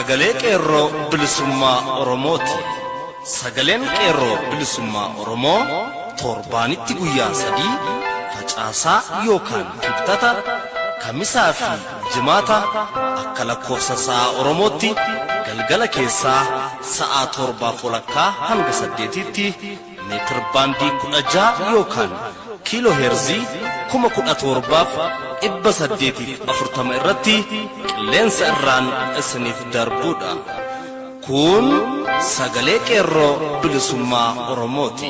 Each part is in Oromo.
Sagalee Qeerroo Bilisummaa Oromooti. Sagaleen Qeerroo Bilisummaa Oromoo torbaanitti guyyaa 3 facaasaa yookaan kibxata kamisaa fi jimaata akka lakkoofsa sa'a Oromootti galgala keessaa sa'a 7:00 hanga 8tti meetir baandii 16 yookaan kiiloo heerzii 17,840 irratti qilleensa irraan isiniif darbuudha. Kun Sagalee Qeerroo Bilisummaa Oromooti.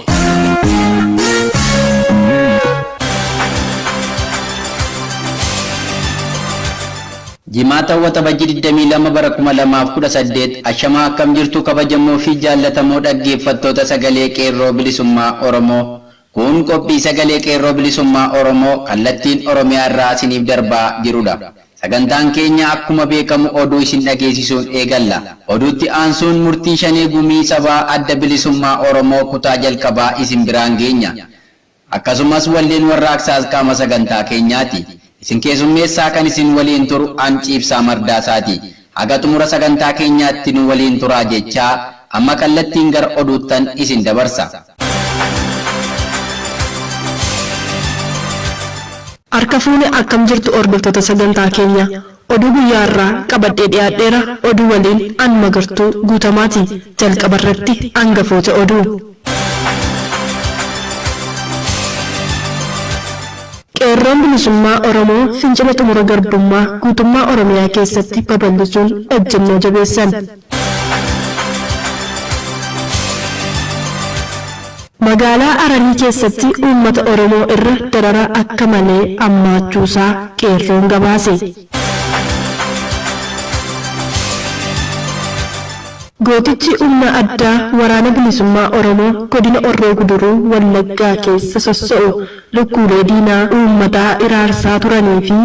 Jimaata Waxabajjii 22 bara 2018 ashamaa akkam jirtu kabajamoo fi jaallatamoo dhaggeeffattoota Sagalee Qeerroo Bilisummaa Oromoo. Kun qophii Sagalee Qeerroo Bilisummaa Oromoo kallattiin Oromiyaa irraa isiniif darbaa jirudha. Sagantaan keenya akkuma beekamu oduu isin dhageessisuun eegalla. Oduutti aansuun murtii shanee gumii sabaa adda bilisummaa Oromoo kutaa jalqabaa isin biraan geenya. Akkasumas walleen warraaqsaas qaama sagantaa keenyaati. Isin keessummeessaa kan isin waliin turu Ciibsaa Mardaasaati. Haga xumura sagantaa keenyaatti nu waliin turaa jechaa amma kallattiin gara oduuttan isin dabarsa. Harka fuune akkam jirtu hordoftoota sagantaa keenya. Oduu guyyaa irraa qabadhee dhiyaadheera. Oduu waliin an magartuu guutamaati. Jalqaba irratti hangafoota oduu. Qeerroon Bilisummaa Oromoo fincila xumura garbummaa guutummaa Oromiyaa keessatti babal'isuun ejjennoo jabeessan. Magaalaa Aranii keessatti uummata Oromoo irra darara akka malee hammaachuusaa qeerroon gabaase. Gootichi humna addaa waraana bilisummaa Oromoo godina Orroo Guduruu Wallaggaa keessa sossoo'u lukkuulee diinaa uummataa iraarsaa turanii fi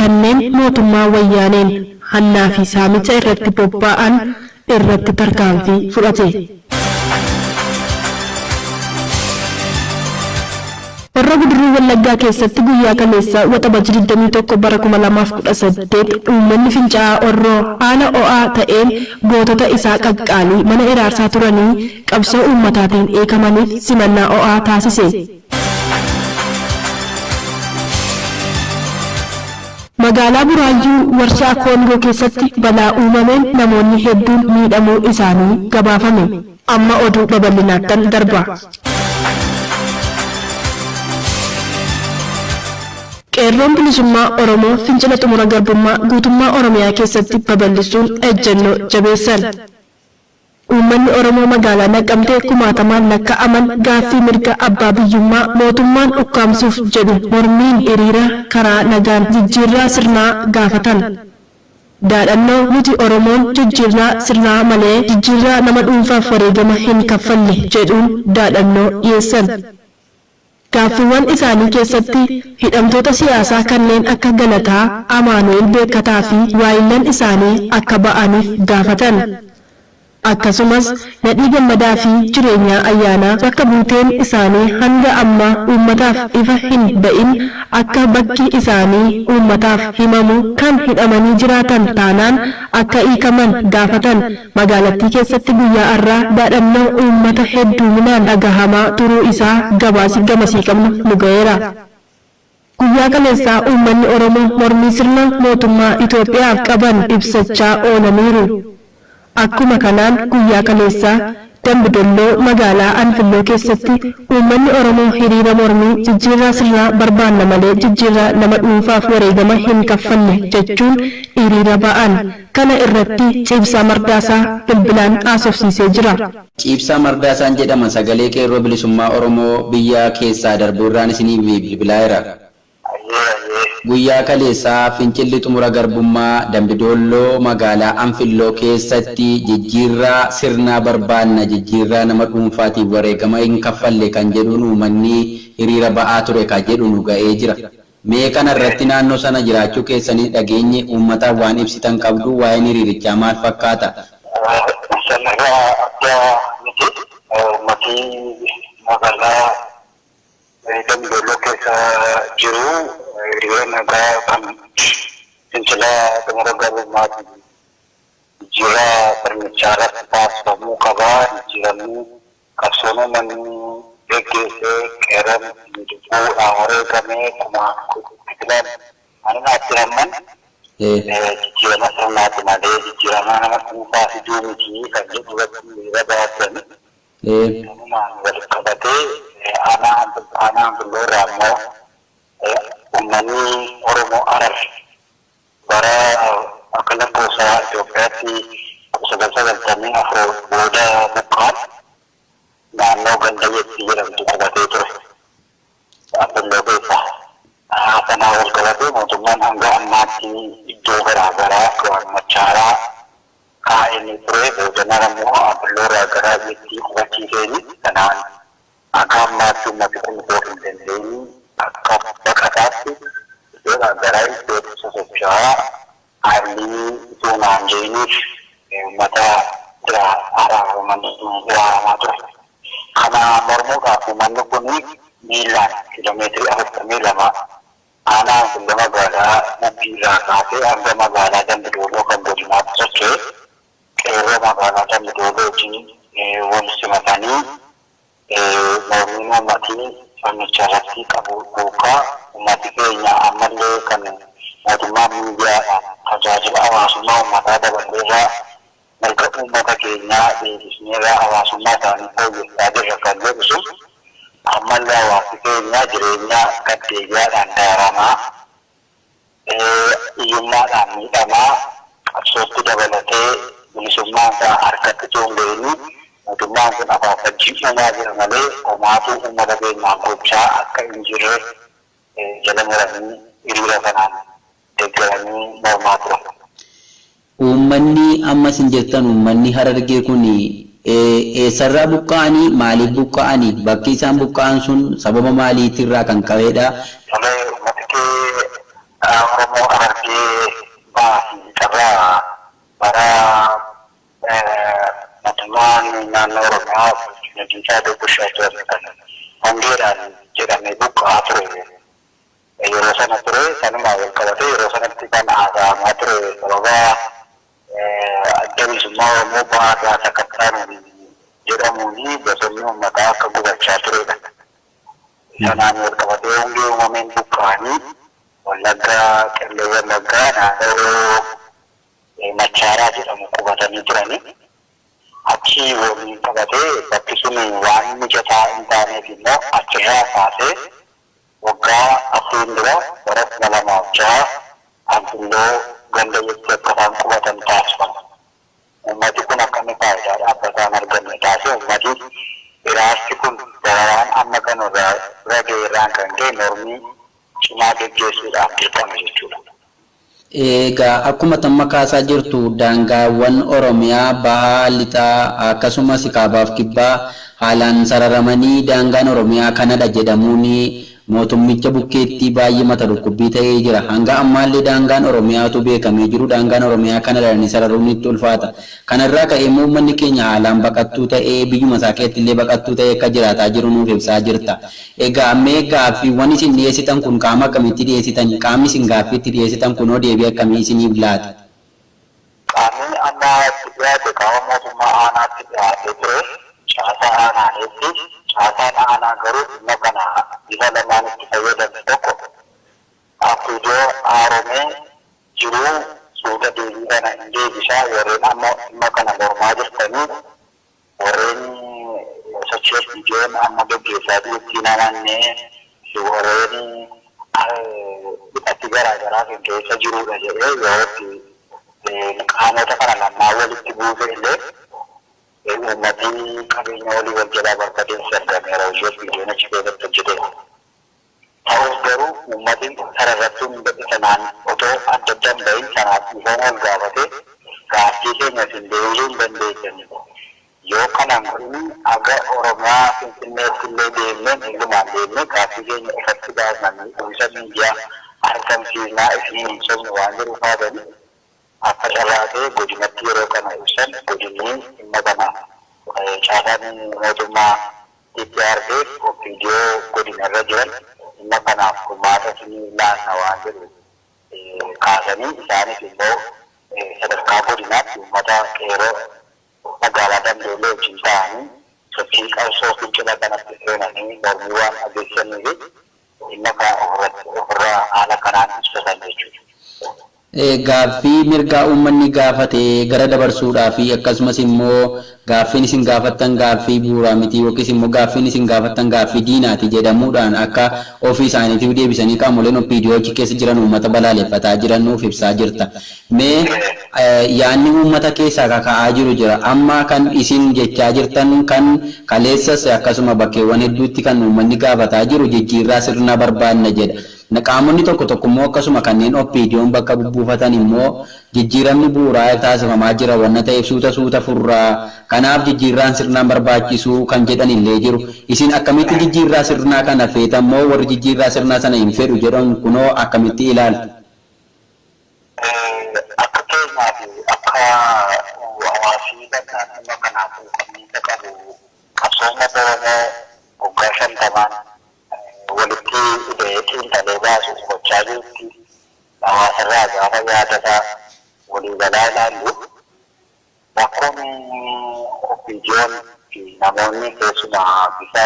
kanneen mootummaa wayyaaneen hannaa fi saamicha irratti bobba'an irratti tarkaanfii fudhate. Orroo Guduruu Wallaggaa keessatti guyyaa kaleessaa Waxabajjii 21 bara 2018 uummanni fincaa'aa Orroo haala ho'aa ta'een gootota isaa qaqqaalii mana iraarsaa turanii qabsoo uummataatiin eekamaniif simannaa ho'aa taasise. Magaalaa Buraayyuu warshaa Koongoo keessatti balaa uumameen namoonni hedduun miidhamuu isaanii gabaafame. Amma oduu babal'inaatti darba. Qeerroon Bilisummaa Oromoo fincila xumura garbummaa guutummaa Oromiyaa keessatti babal'isuun ejjennoo jabeessan. Uummanni Oromoo magaalaa Naqamtee kumaatamaan lakkaa'aman gaaffii mirga abbaa biyyummaa mootummaan ukkaamsuuf jedhu mormiin hiriira karaa nagaan jijjiirraa sirnaa gaafatan. Dhaadannoo nuti Oromoon jijjiirraa sirnaa malee jijjiirraa nama dhuunfaaf wareegama hin kaffalle jedhuun dhaadannoo dhiyeessan. Gaaffiiwwan isaanii keessatti hidhamtoota siyaasaa kanneen akka Galataa, Amaanu'eel Beekataa fi waayillan isaanii akka ba'aniif gaafatan. Akkasumas nadhii gammadaa fi jireenyaa ayyaanaa bakka buuteen isaanii hanga ammaa uummataaf ifa hin ba'in akka bakki isaanii uummataaf himamu kan hidhamanii jiraatan taanaan akka hiikaman gaafatan. Magaalattii keessatti guyyaa har'aa dhaadannoo uummata hedduminaan dhagahamaa turuu isaa gabaasi gamasii qabnu nu ga'eera. Guyyaa kaleessaa uummanni Oromoo mormii sirna mootummaa Itoophiyaaf qaban ibsachaa oolaniiru. Akkuma kanaan guyyaa kaleessaa Dambidolloo magaalaa Anfilloo keessatti uummanni Oromoo hiriira mormii jijjiirraa sirnaa barbaanna malee jijjiirraa nama dhuunfaaf wareegama hin kaffalle jechuun hiriira ba'an. Kana irratti Ciibsaa Mardaasaa bilbilaan haasofsiisee jira. Ciibsaa Mardaasaan jedhama Sagalee Qeerroo Bilisummaa Oromoo biyya keessaa darbuurraan isiniif bilbilaa'eera. Guyyaa kaleessaa fincilli xumura garbummaa Dambidolloo magaalaa Anfilloo keessatti jijjiirraa sirnaa barbaanna jijjiirraa nama dhuunfaatiif wareegama hin kaffalle kan jedhuun uummanni hiriira ba'aa ture kan jedhu nu ga'ee jira. Mee kana irratti naannoo sana jiraachuu keessanii dhageenye uummataaf waan ibsitan qabdu waa'een hiriirichaa maal fakkaata? Sanarraa adda miti uummatii magaalaa Dambidolloo keessa jiru hiriira nagaa kan fincila xumura garbummaa jijjiirraa sirnichaarra taasifamuu qabaa jijjiiramni qabsooma manni geggeessee qeerroon miidhaguu wareegamee kuma filan anaatti hamman jijjiirama sirnaati malee jijjiirama nama dhuunfaa fiduu miti kan jedhu irra baatan kanumaan walitti qabatee aanaan bulloorraa immoo uummanni Oromoo Arar bara akka lakkoofsa Itoophiyaatti 1994 booda buqqaan naannoo Gandayetti jedhamtu qubatee ture. Abbolloo keessa sanaa wal qabatee mootummaan hanga ammaatti iddoo garaagaraa waan machaaraa kaa'anii ture boodana immoo abbolloorraa gara biyyattii qubachiiseeni sanaan akka ammaatti uummati kun itoo hin dandeenye akka baqataatti iddoo garaagaraa iddoo sosocho'aa haalli itoo naan jeeniif uummata biraa araaramaa ture. Kana mormuudhaaf uummanni kun miilaan kiiloomeetirii 42 aanaa fuula magaalaa Mabbiirraa kaasee hanga magaalaa Dambidooloo kan godinaatti socho'e qeerroo magaalaa Dambidooloo wajjin wal simatanii mormiin uummatii fannicha irratti qabu duukaa uummati keenya ammallee kan mootummaa miidiyaadhaan tajaajila hawaasummaa uummataa daballeerraa merga uummata keenyaa deebisneerraa hawaasummaa isaanii fooyyessaa jirra kan jedhu sun ammallee hawaasi keenyaa jireenyaa gaddeebi'aadhaan daaramaa hiyyummaadhaan miidhamaa qabsootti dabalatee bilisummaan isaa harkatti toongeenii mootummaan kun afaafajjii uumaa jira malee homaatu uummata keenyaa gochaa akka hin jirre jala muranii hiriira kanaan deeggaranii mormaa turan. Uummanni ammas hin jettan uummanni Harargee kun eessarraa buqqa'anii maaliif buqqa'anii bakki isaan buqqa'an sun sababa maaliitirraa kan qabeedha? Uummati kee Oromoo Harargee baasii qabaa bara mootummaan naannoo Oromiyaa nadiisaa dubbishaa jiran kan hongeedhaan jedhamee buqqa'aa ture. Yeroo sana ture sanumaa wal qabatee yeroo sanatti kan haasa'amaa ture sababa adda bilisummaa Oromoo ba'aa sakattaan jedhamuuni bosonni uummataa akka gubachaa turedha. Sanaan wal qabatee hongee uumameen buqqa'anii Wallaggaa Qellem Wallaggaa naannoo Machaaraa jedhamu qubatanii turani. Achi waliin qabatee bakki sun waan mijataa hin taaneef immoo achirraa kaasee waggaa afuriin dura bara 2006 Anfilloo Gandayetti akka isaan qubatan taasifama. Uummati kun akkami faayidaa dhaabbataan arganne taasise uummati iraasti kun dararaan amma kan irra ga'eerraan kan ka'e mormii cimaa geggeessuudhaaf dirqama jechuudha. Egaa akkuma tamma kaasaa jirtu daangaawwan Oromiyaa bahaa lixaa akkasumas kaabaaf kibbaa haalaan sararamanii daangaan Oromiyaa kanadha jedhamuun mootummicha bukkeetti baay'ee mata dhukkubbii ta'ee jira. Hanga ammaallee daangaan Oromiyaatu beekamee jiru. Daangaan Oromiyaa kanadhaan sararuun itti ulfaata. Kanarraa ka'ee uummanni keenya haalaan baqattuu ta'ee biyyuma isaa keessatti illee baqattuu ta'ee akka jiraataa jiru nuuf ibsaa jirta. Egaa ammee gaaffiiwwan isin dhiyeessitan kun qaama akkamitti dhiyeessitan? Qaamni isin gaaffiitti dhiyeessitan kunoo deebii akkamii isiniif laata? Qaamni amma itti dhiyaate qaama mootummaa aanaatti dhiyaatee ture. Caasaa aanaanitti caasaan aanaa garuu dhimma kana bifa lamaan itti fayyadamu tokko akkidoo haaromee jiruu suuta deebii kana hin deebisaa warreen amma dhimma kana mormaa jirtanii warreen sochii viidiyoon amma gaggeessaa jirutti namannee warreen hidhatti garaagaraa kan keessa jirudha jedhee yeroo qaamota kana lamaan walitti buuse illee uummatii qabeenya walii wal jalaa barbadeessu argameera hojii viidiyoon achi keessatti hojjeteera. Ta'us garuu uummatiin sararratti hundatti sanaan otoo adda addaan bahin sanaaf dhiifamu ol gaafate gaaffii keenya isin deebisuu hin dandeessan. Yoo kanaan kun aga Oromiyaa Finfinneetti illee deemnee hundumaan deemnee gaaffii keenya ifatti baasnanii uwwisa miidiyaa argamsiisnaa isin hin sobne waan jiru faadani. Akka carraatee godinatti yeroo kana ibsan godinni dhimma kana caasaan mootummaa itti argee viidiyoo godinarra jiran dhimma kanaaf kumaata sinii laanna waan jedhu kaasanii isaanis immoo sadarkaa godinaatti uummata qeerroo magaalaa Dambeelee wajjin ta'anii sochii qabsoo fincila kanatti seenanii mormii waan adeemsisaniif dhimma kana ofirraa haala kanaan ibsatan jechuudha. Gaaffii mirgaa uummanni gaafate gara dabarsuudhaa fi akkasumas immoo gaaffiin isin gaafattan gaaffii bu'uuraa miti yookiis immoo gaaffiin isin gaafattan gaaffii diinaati jedhamuudhaan akka ofii isaaniitiif deebisanii qaamoleen OPDO achi keessa jiran uummata balaaleffataa jiran nuuf ibsaa jirta. Mee yaanni uummata keessaa kaka'aa jiru jira amma kan isin jechaa jirtan kan kaleessas akkasuma bakkeewwan hedduutti kan uummanni gaafataa jiru jijjiirraa sirna barbaanna jedha. Qaamonni tokko immoo akkasuma kanneen OPDO'n bakka buufatan immoo jijjiiramni bu'uuraa taasifamaa jira wanna ta'eef suuta furraa kanaaf jijjiirraan sirnaan barbaachisu kan jedhan illee jiru. Isin akkamitti jijjiirraa sirnaa kana feetammoo warri jijjiirraa sirnaa sana hin fedhu jedhan kunoo akkamitti ilaaltu? Akka keenyaaf akka hawaasni bakka kanaaf kan qabu qabsooma Oromoo waggaa 50 walitti hidheetiin talee baasuuf gochaa jirti. Hawaasarraa gaafa yaadataa walii galaa ilaallu rakkoon OPDO'n fi namoonni keessumaa bifa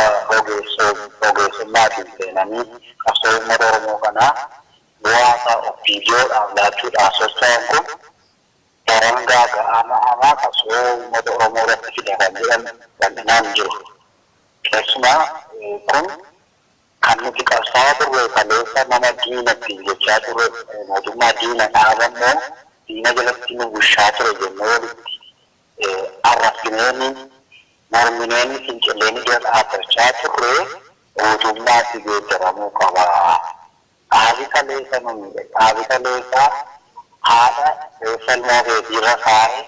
ogeessummaatiin seenanii qabsoo uummata Oromoo kanaa bu'aasa OPDO'dhaaf laachuudhaaf socho'an kun daran gaaga'amaa qabsoo uummata Oromoo irratti fida kan jedhan bal'inaan jiru. Keessumaa kun kan nuti qabsaa turre kaleessa nama diinatti jechaa turre mootummaa diina dhaabammoo diina jalatti nu bushaa ture jennee walitti arrabsineeni mormineeni fincilleeni jala dhaabbachaa turre mootummaatti geeddaramuu qaba. Dhaabi kaleessa haadha salmoo beekiirra kaa'e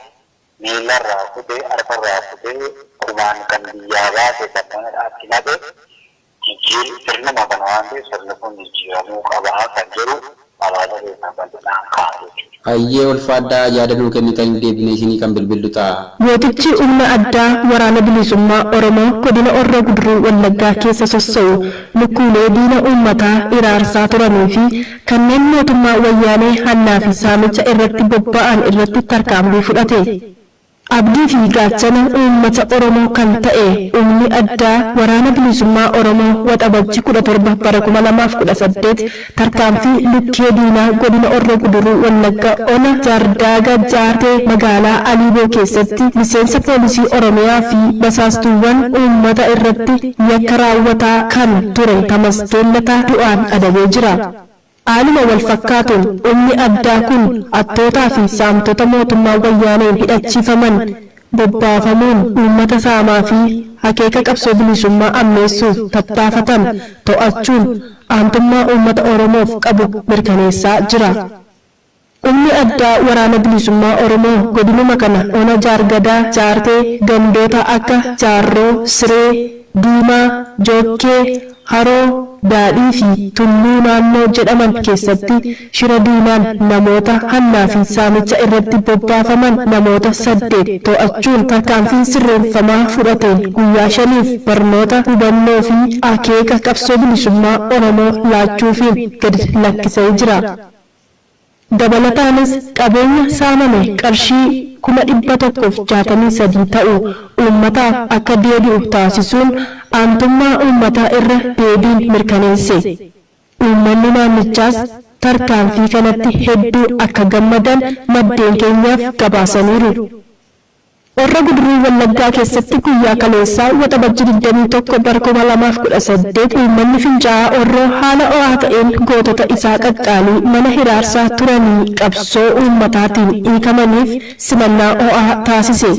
miilarraa kutee harkarraa kutee kumaan kan biyyaa baase kan mana dhaatti naqe sirna kana waan ta'eef sirni kun jijjiiramuu qabaa kan jedhu hawaasa keessaa bal'inaan kaa'u jechuudha. Hayyee ulfaadhaa yaada nuu kennitan deebinee isinii kan bilbillu ta'a. Mootichi humna addaa waraana bilisummaa Oromoo godina Horroo Guduruu Wallaggaa keessa sossa'u lukkuulee diina uummataa iraarsaa turanii fi kanneen mootummaa wayyaanee hannaa fi saamicha irratti bobba'an irratti tarkaanfii fudhate. Abdii fi gaachana uummata Oromoo kan ta'e humni addaa waraana bilisummaa Oromoo Waxabajjii 17 bara 2018 tarkaanfii lukkee diinaa godina Horroo Guduruu Wallaggaa ona Jaardaaga Jaartee magaalaa Aliiboo keessatti miseensa poolisii Oromiyaa fi basaastuuwwan uummata irratti yakka raawwataa kan ture Tamasgeen Lataa du'aan adabee jira. Haaluma wal fakkaatuun humni addaa kun attootaa fi saamtota mootummaa wayyaaneen hidhachiifaman bobbaafamuun uummata saamaa fi akeeka qabsoo bilisummaa ammeessuuf tattaafatan to'achuun aantummaa uummata Oromoof qabu mirkaneessaa jira. Humni addaa waraana bilisummaa Oromoo godinuma kana ona Jaargadaa Jaartee gandoota akka Jaarroo, Siree, Diimaa, Jookkee, Haroo, Daadhii fi Tulluu naannoo jedhaman keessatti shira diinaan namoota hannaa fi saamicha irratti bobbaafaman namoota 8 to'achuun tarkaanfii sirreeffamaa fudhateen guyyaa 5 barnoota hubannoo fi akeeka qabsoo bilisummaa Oromoo laachuufiin gadi lakkisee jira. Dabalataanis qabeenya saamame qarshii 163 ta'u uummataaf akka deebi'u taasisuun aantummaa uummataa irra deebiin mirkaneesse. Uummanni naannichaas tarkaanfii kanatti hedduu akka gammadan maddeen keenyaaf gabaasaniiru. Horroo Guduruu Wallaggaa keessatti guyyaa kaleessaa Waxabajjii 21 bara 2018 uummanni fincaa'aa Horroo haala ho'aa ta'een gootota isaa qaqqaalii mana hiraarsaa turanii qabsoo uummataatiin hiikamaniif simannaa ho'aa taasise.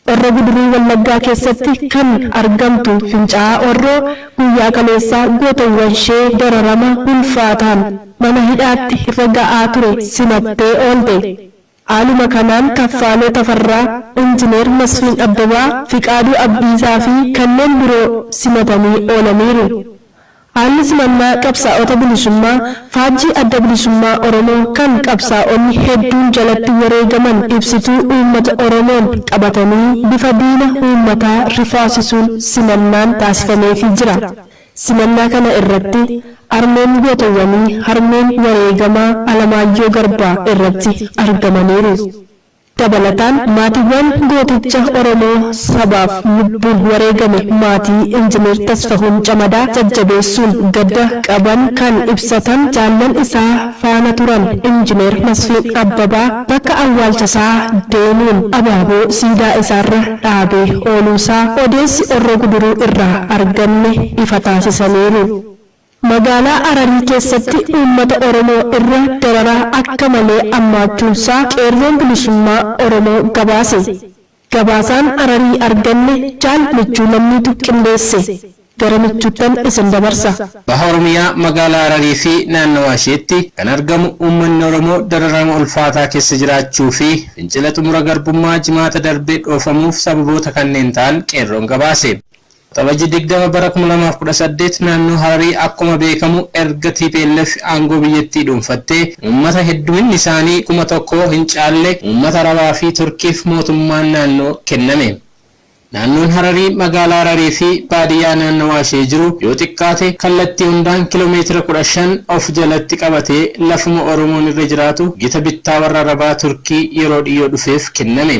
Horroo Guduruu Wallaggaa keessatti kan argamtu fincaa'aa Horroo guyyaa kaleessaa gootawwan ishee dararama ulfaataan mana hidhaatti irra ga'aa ture simattee oolte. Haaluma kanaan Kaffaalee Tafarraa, Injineer Masfiin Abbabaa, Fiqaaduu Abdiisaa fi kanneen biroo simatanii oolaniiru. Haalli simannaa qabsaa'ota bilisummaa faajjii adda bilisummaa Oromoo kan qabsaa'onni hedduun jalatti wareegaman ibsituu uummata Oromoon qabatanii bifa diina uummataa rifaasisuun simannaan taasifameefii jira. Simannaa kana irratti harmeen gootawwanii harmeen wareegamaa Alamaayyoo Garbaa irratti argamaniiru. Dabalataan maatiiwwan gooticha Oromoo sabaaf lubbuun wareegame maatii Injiinar Tasfahuun Camadaa jajjabeessuun gadda qaban kan ibsatan jaallan isaa faana turan Injiinar Masfiin Abbabaa bakka awwaalchasaa deemuun abaaboo siidaa isaarra dhaabee ooluusaa odeessi Horroo Guduruu irraa arganne ifa taasisaniiru. Magaalaa Hararii keessatti uummata Oromoo irra dararaa akka malee ammaachuunsaa qeerroon bilisummaa Oromoo gabaase. Gabaasaan Hararii arganne jaal michuu lammiitu qindeesse. Gara michuuttan isin dabarsa. Baha Oromiyaa magaalaa Hararii fi naannawaa isheetti kan argamu uummanni Oromoo dararama ulfaataa keessa jiraachuu fi fincila xumura garbummaa jimaata darbee dhoofamuuf sababoota kanneen ta'an qeerroon gabaase. Waxabajjii 20 bara 2018 naannoo Hararii akkuma beekamu erga TPLF aangoo biyyattii dhuunfattee uummata hedduun isaanii 1,000 hin caalle uummata Arabaa fi Turkiif mootummaan naannoo kenname. Naannoon Hararii magaalaa Hararii fi baadiyyaa naannawaa ishee jiru yoo xiqqaate kallattii hundaan kiiloomeetira 15 of jalatti qabatee lafuma Oromoon irra jiraatu gita bittaa warra Arabaa Turkii yeroo dhiyoo dhufeef kenname.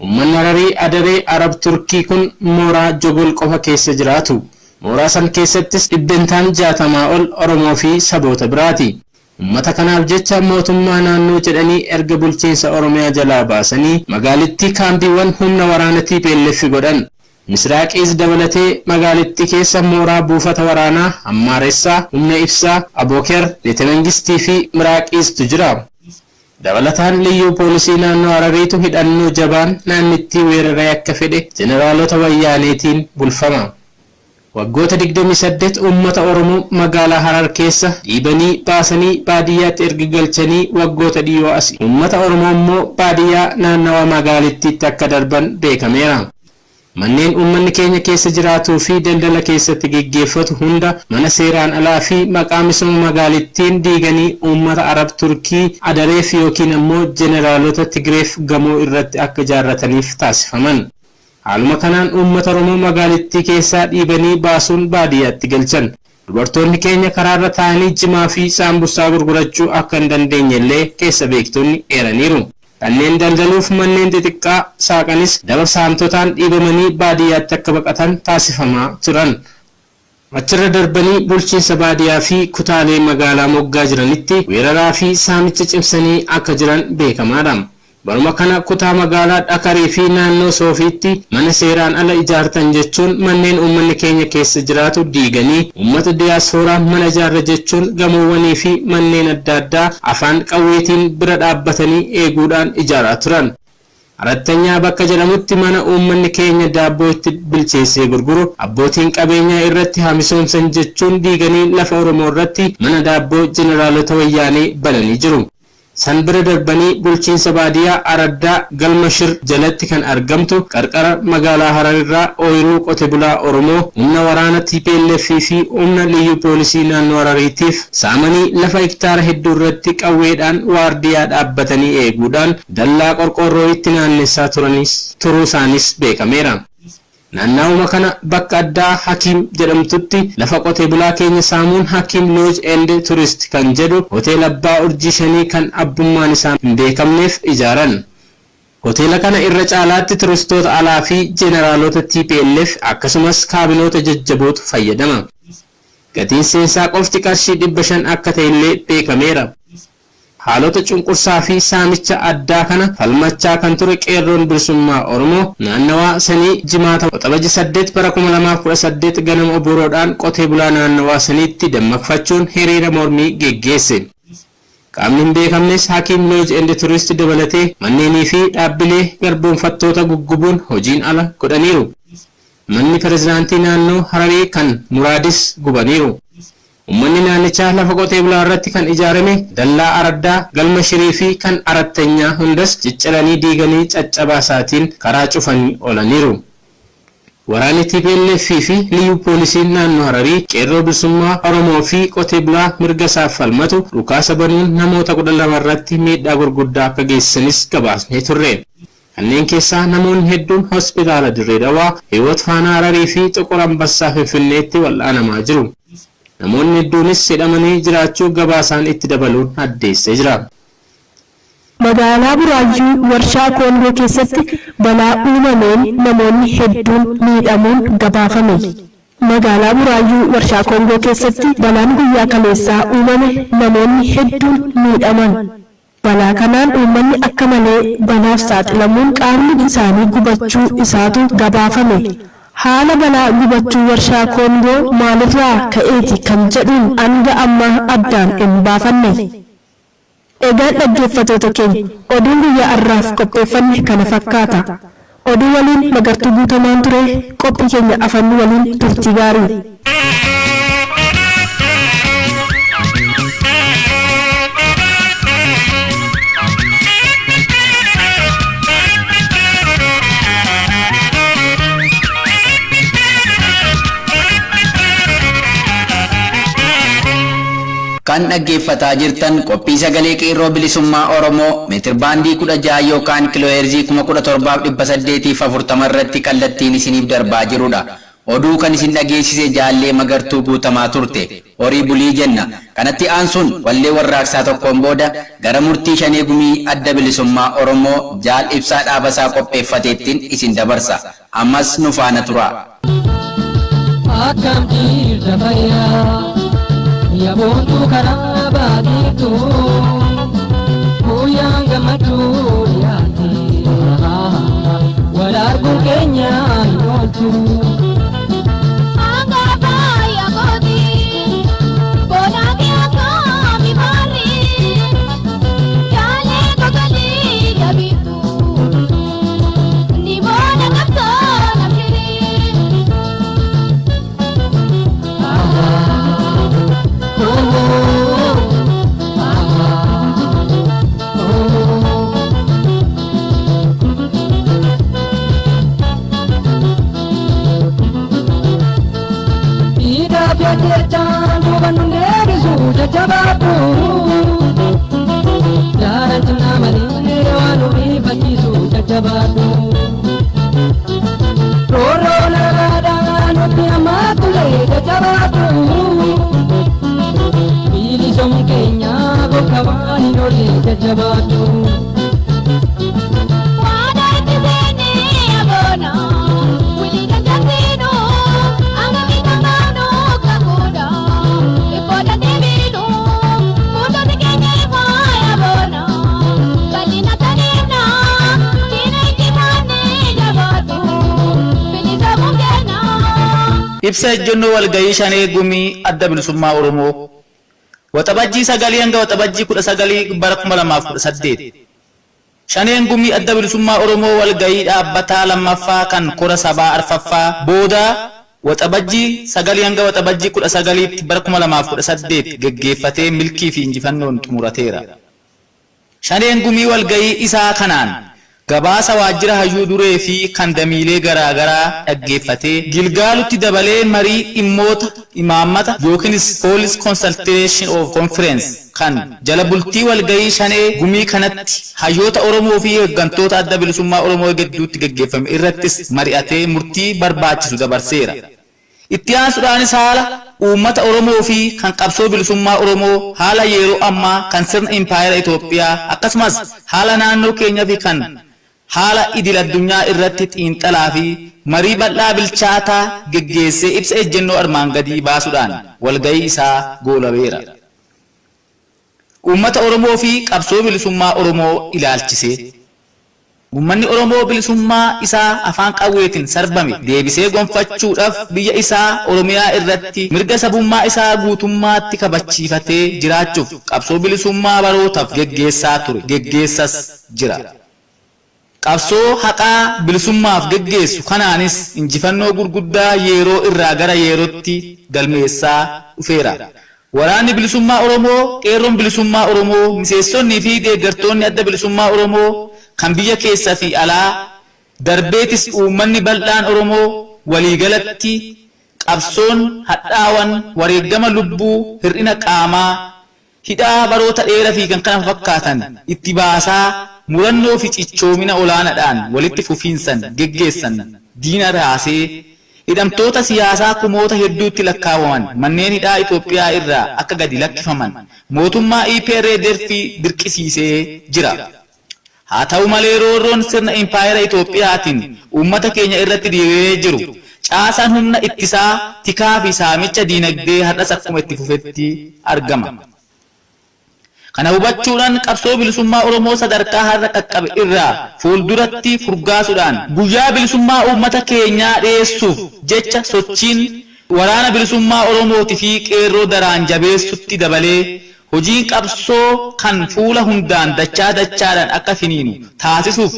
Uummanni Hararii adaree Arab Turkii kun mooraa Jogol qofa keessa jiraatu. Mooraa san keessattis dhibbentaan 60 ol Oromoo fi saboota biraati. Uummata kanaaf jecha mootummaa naannoo jedhanii erga bulchiinsa Oromiyaa jalaa baasanii magaalittii kaambiiwwan humna waraana TPLF godhan. Misraaqiis dabalatee magaalittii keessa mooraa buufata waraanaa Ammaaressaa, humna ibsaa, Abooker, Beetemengistii fi Miraaqiistu jira. Dabalataan liyyuu poolisii naannoo Harariitu hidhannoo jabaan naannittii weeraree akka fedhe jeneraalota wayyaaneetiin bulfama. Waggoota 28 uummata Oromoo magaalaa Harar keessa dhiibanii baasanii baadiyyaatti erga galchanii waggoota dhiyoo as uummata Oromoo immoo baadiyyaa naannawaa magaalittiitti akka darban beekameera. Manneen uummanni keenya keessa jiraatuu fi daldala keessatti geggeeffatu hunda mana seeraan alaa fi maqaa misooma magaalittiin diiganii uummata Arab Turkii adareef yookiin ammoo jeneraalota Tigreef gamoo irratti akka ijaarrataniif taasifaman. Haaluma kanaan uummata Oromoo magaalittii keessaa dhiibanii baasuun baadiyyaatti galchan. Dubartoonni keenya karaarra taa'anii jimaa fi saambussaa gurgurachuu akka hin dandeenye illee keessa beektonni eeraniiru. Kanneen daldaluuf manneen xixiqqaa saaqanis daba saamtotaan dhiibamanii baadiyyaatti akka baqatan taasifamaa turan. Achirra darbanii bulchiinsa baadiyyaa fi kutaalee magaalaa moggaa jiranitti weeraraa fi saamicha cimsanii akka jiran beekamaadha. Baruma kana kutaa magaalaa Dhakarii fi naannoo Soofiitti mana seeraan ala ijaartan jechuun manneen uummanni keenya keessa jiraatu diiganii uummata diyaaspooraa mana ijaarra jechuun gamoowwanii fi manneen adda addaa afaan qawweetiin bira dhaabbatanii eeguudhaan ijaaraa turan. Arattanyaa bakka jedhamutti mana uummanni keenya daabboo itti bilcheessee gurguru abbootiin qabeenyaa irratti hamisoomsan jechuun diiganii lafa Oromoo irratti mana daabboo jeneraalota wayyaanee bananii jiru. San bira darbanii bulchiinsa baadiyyaa Araddaa Galmashir jalatti kan argamtu qarqara magaalaa Hararirraa ooyiruu qote bulaa Oromoo humna waraana TPLF fi humna liyyuu poolisii naannoo Harariitiif saamanii lafa hektaara hedduu irratti qawweedhaan waardiyaa dhaabbatanii eeguudhaan dallaa qorqorroo itti naannessaa turuu isaanis beekameera. Naannawuma kana bakka addaa Hakiim jedhamtutti lafa qote bulaa keenya saamuun Hakiim Lodge and Tourist kan jedhu hoteela abbaa urjii 5 kan abbummaan isaa hin beekamneef ijaaran. Hoteela kana irra caalaatti turistoota alaa fi jeneraalota TPLF akkasumas kaabinoota jajjabootu fayyadama. Gatiin seensaa qofti qarshii 500 akka ta'e illee beekameera. Haalota cunqursaa fi saamicha addaa kana falmachaa kan ture qeerroon bilisummaa Oromoo naannawaa sanii jimaata Waxabajjii 8 bara 2018 ganama oboroodhaan qotee bulaa naannawaa saniitti dammaqfachuun hiriira mormii geggeesse. Qaamni hin beekamnes Hakiim Lodge and Tourist dabalatee manneenii fi dhaabbilee garboonfattoota guggubuun hojiin ala godhaniiru. Manni pirezidaantii naannoo Hararii kan Muraadis gubaniiru. Uummanni naannichaa lafa qotee bulaa irratti kan ijaarame dallaa Araddaa Galmashirii fi kan Arattanyaa hundas cicciranii diiganii caccabaasaatiin karaa cufanii oolaniiru. Waraanni TPLF fi liyyuu poolisiin naannoo Hararii qeerroo bilisummaa Oromoo fi qotee bulaa mirga isaaf falmatu dhukaasa banuun namoota 12 irratti miidhaa gurguddaa akka geessisanis gabaasnee turre. Kanneen keessaa namoonni hedduun hospitaala Dirree Dhawaa, Hiwoot Faanaa Hararii fi Xuqur Ambassaa Finfinneetti wal'aanamaa jiru. Namoonni hedduunis hidhamanii jiraachuu gabaasaan itti dabaluun addeessee jira. Magaalaa Buraayyuu warshaa Koongoo keessatti balaa uumameen namoonni hedduun miidhamuun gabaafame. Magaalaa Buraayyuu warshaa Koongoo keessatti balaan guyyaa kaleessaa uumame namoonni hedduun miidhaman. Balaa kanaan uummanni akka malee balaaf saaxilamuun qaamni isaanii gubachuu isaatu gabaafame. Haala balaa gubachuu warshaa Koongoo maalirraa ka'eeti kan jedhuun hanga ammaa addaan hin baafanne. Egaa dhaggeeffattoota keenya oduun guyyaa har'aaf qopheeffanne kana fakkaata. Oduu waliin Magartuu Guutamaan ture. Qophii keenya afaan waliin turtii gaarii. Kan dhaggeeffataa jirtan qophii sagalee qeerroo bilisummaa Oromoo meetir baandii 16 yookaan kiilooheerzii 1740 irratti kallattiin isiniif darbaa jirudha. Oduu kan isin dhageessise jaallee Magartuu Guutamaa turte. Horii bulii jenna. Kanatti aansuun wallee warraaqsaa tokkoon booda gara murtii shanee gumii adda bilisummaa Oromoo jaal ibsaa dhaabasaa qopheeffateettiin isin dabarsa. Ammas nu faana tura. Akkam jirta fayyaa Yabontu karabaditu Kuyang gammachuu yaati Walargun keenya yoltu Anga baya koti Bonagi akami bari Yale kokali yabitu Nibona kapsa namshiri Jabatu Jaran cina malini wanumi bajisu jabatu Roro nagada nuti amatule jabatu Bilisummaa Kenya bokawani noli jabatu Wada itizeni abona Wili ganjatino angami kamano kakuda Ipoda Ibsa ejjennoo walgahii shanee gumii adda bilisummaa Oromoo Waxabajjii 9 hanga Waxabajjii 19 bara 2018 Shaneen gumii adda bilisummaa Oromoo walgahii dhaabbataa lammaffaa kan kora sabaa arfaffaa booda Waxabajjii 9 hanga Waxabajjii 19 bara 2018 geggeeffatee milkii fi injifannoon xumurateera. Shaneen gumii walgahii isaa kanaan gabaasa waajjira hayyuu duree fi kan damiilee garaagaraa dhaggeeffatee gilgaalutti dabalee marii dhimmoota imaammata yookiinis police consultation of conference kan jala bultii walgahii shanee gumii kanatti hayyoota Oromoo fi hooggantoota adda bilisummaa Oromoo gidduutti gaggeeffame irrattis mari'atee murtii barbaachisu dabarseera. Itti aansuudhaanis haala uummata Oromoo fi kan qabsoo bilisummaa Oromoo haala yeroo ammaa kan sirna impaayera Itoophiyaa akkasumas haala naannoo keenyaa fi kan haala idil addunyaa irratti xiinxalaa fi marii bal'aa bilchaataa geggeessee ibsa ejjennoo armaan gadii baasuudhaan walgahii isaa goolabeera. Uummata Oromoo fi qabsoo bilisummaa Oromoo ilaalchisee uummanni Oromoo bilisummaa isaa afaan qawweetiin sarbame deebisee gonfachuudhaaf biyya isaa Oromiyaa irratti mirga sabummaa isaa guutummaatti kabachiifatee jiraachuuf qabsoo bilisummaa barootaaf geggeessaa ture geggeessas jira. Qabsoo haqaa bilisummaaf geggeessu kanaanis injifannoo gurguddaa yeroo irraa gara yerootti galmeessaa dhufeera. Waraanni bilisummaa Oromoo, qeerroon bilisummaa Oromoo, miseensonnii fi deeggartoonni adda bilisummaa Oromoo kan biyya keessaa fi alaa darbeetis uummanni bal'aan Oromoo waliigalatti qabsoon hadhaawwan wareegama lubbuu hir'ina qaamaa hidhaa baroota dheeraa fi kan kana fakkaatan itti baasaa murannoo fi cichoomina olaanaadhaan walitti fufiinsan geggeessan diina raasee hidhamtoota siyaasaa kumoota hedduutti lakkaawaman manneen hidhaa Itoophiyaa irraa akka gadi lakkifaman mootummaa EPRDF dirqisiisee jira. haa ta'u malee roorroon sirna impaayera Itoophiyaatiin uummata keenya irratti diriiree jiru caasaan humna ittisaa tikaa fi saamicha diinagdee har'as akkuma itti fufetti argama. Kana hubachuudhaan qabsoo bilisummaa Oromoo sadarkaa har'a qaqqabe irraa fuulduratti furgaasuudhaan guyyaa bilisummaa uummata keenyaa dhiyeessuuf jecha sochiin waraana bilisummaa Oromootii fi qeerroo daraan jabeessutti dabalee hojiin qabsoo kan fuula hundaan dachaa dachaadhaan akka finiinu taasisuuf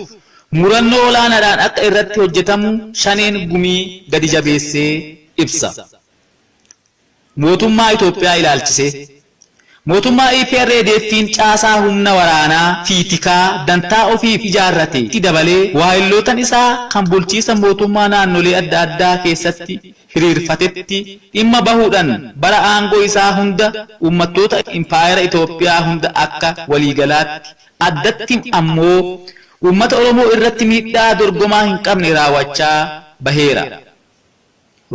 murannoo olaanaadhaan akka irratti hojjetamu shaneen gumii gadi jabeessee ibsa. Mootummaa Itoophiyaa ilaalchisee mootummaa EPRDF'n caasaa humna waraanaa fi tikaa dantaa ofiif ijaarrate itti dabalee waayillootan isaa kan bulchiisa mootummaa naannolee adda addaa keessatti hiriirfatetti dhimma bahuudhaan bara aangoo isaa hunda uummattoota impaayera Itoophiyaa hunda akka waliigalaatti addatti ammoo uummata Oromoo irratti miidhaa dorgomaa hin qabne raawwachaa baheera.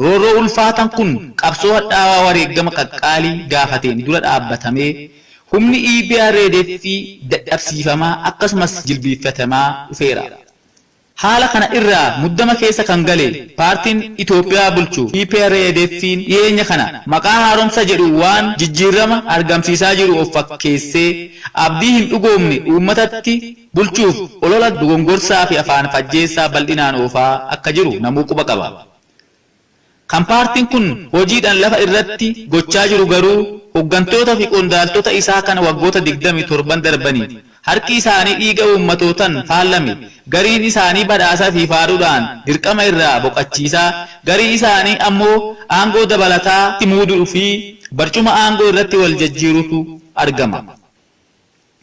Roorroo ulfaatan kun qabsoo hadhaawaa wareegama qaqqaalii gaafateen dura dhaabbatamee humni EPRDF dadhabsiifamaa akkasumas jilbiiffatamaa dhufeera. Haala kana irraa muddama keessa kan gale paartiin Itoophiyaa bulchu EPRDF'n dhiyeenya kana maqaa haaromsa jedhu waan jijjiirama argamsiisaa jiru of fakkeessee abdii hin dhugoomne uummatatti bulchuuf olola dogongorsaa fi afaan fajjeessaa bal'inaan oofaa akka jiru namuu quba qaba. Kan paartiin kun hojiidhaan lafa irratti gochaa jiru garuu hooggantoota fi qondaaltota isaa kana waggoota 27 darbanii harki isaanii dhiiga uummatootaan faallame gariin isaanii badhaasaa fi faaruudhaan dirqama irraa boqachiisaa garii isaanii ammoo aangoo dabalataa muuduu fi barcuma aangoo irratti wal jijjiirutu argama.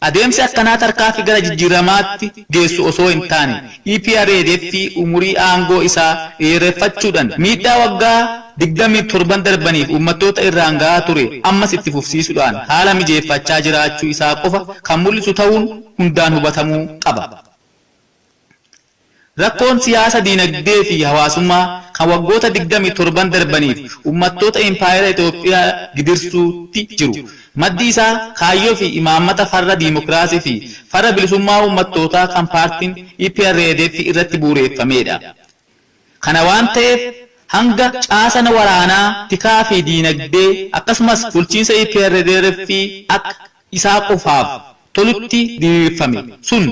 Adeemsi akkanaa tarkaanfii gara jijjiiramaatti geessu osoo hin taane EPRDF umurii aangoo isaa dheereffachuudhaan miidhaa waggaa 27 darbaniif uummattoota irraan gahaa ture ammas itti fufsiisuudhaan haala mijeeffachaa jiraachuu isaa qofa kan mul'isu ta'uun hundaan hubatamuu qaba. Rakkoon siyaasa diinagdee fi hawaasummaa kan waggoota 27 darbaniif uummattoota impaayera Itoophiyaa gidirsuutti jiru. Maddi isaa kaayyoo fi imaammata farra diimokiraasii fi farra bilisummaa uummattootaa kan paartiin EPRDF irratti bu'uureffamedha. Kana waan ta'eef hanga caasana waraanaa tikaa fi diinagdee akkasumas bulchiinsa EPRDF akka isaa qofaaf tolutti diriirfame sun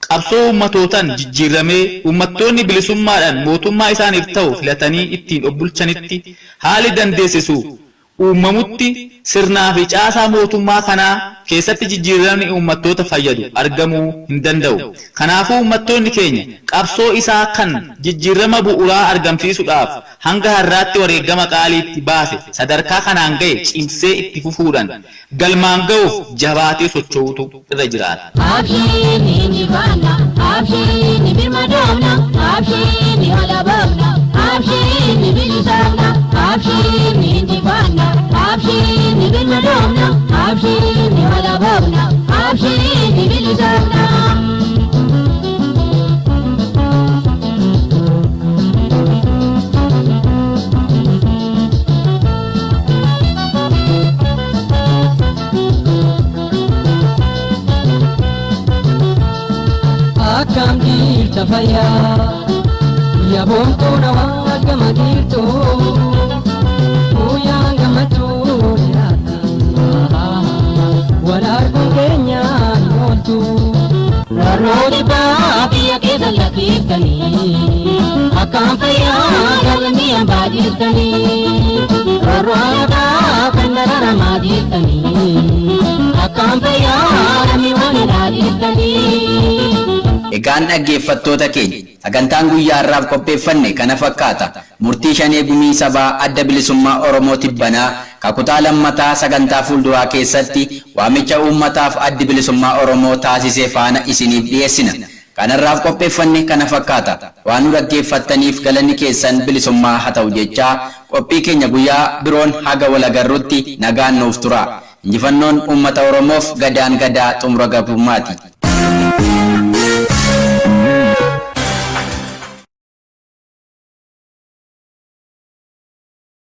qabsoo uummatootaan jijjiiramee uummattoonni bilisummaadhaan mootummaa isaaniif ta'u filatanii ittiin of bulchanitti haali dandeessisu uumamutti sirnaa fi caasaa mootummaa kanaa keessatti jijjiiramni uummattoota fayyadu argamuu hin danda'u. Kanaafuu uummattoonni keenya qabsoo isaa kan jijjiirama bu'uuraa argamsiisuudhaaf hanga har'aatti wareegama qaaliitti baase sadarkaa kanaan ga'e cimsee itti fufuudhaan galmaan ga'uuf jabaatee socho'uutu irra jiraata. Akam girta faya ya bonto na wagama girto uya gamatu rata walar kenya yontu rodi ba biya ke dalakitani akam faya galmi ambaditani roda kandara maditani akam faya rami wani raditani. Egaan dhaggeeffattoota keenya sagantaan guyyaa har'aaf qopheeffanne kana fakkaata. Murtii shanee gumii sabaa adda bilisummaa Oromoo tibbanaa kakutaa lammataa sagantaa fuulduraa keessatti waamicha uummataaf addi bilisummaa Oromoo taasisee faana isiniif dhiyeessina. Kanarraaf qopheeffanne kana fakkaata. Waan nu dhaggeeffattaniif galanni keessan bilisummaa haa ta'u jechaa qophii keenya guyyaa biroon haga wal agarrutti nagaan nuuf tura. Injifannoon uummata Oromoof gadaan gadaa xumura gabrummaati.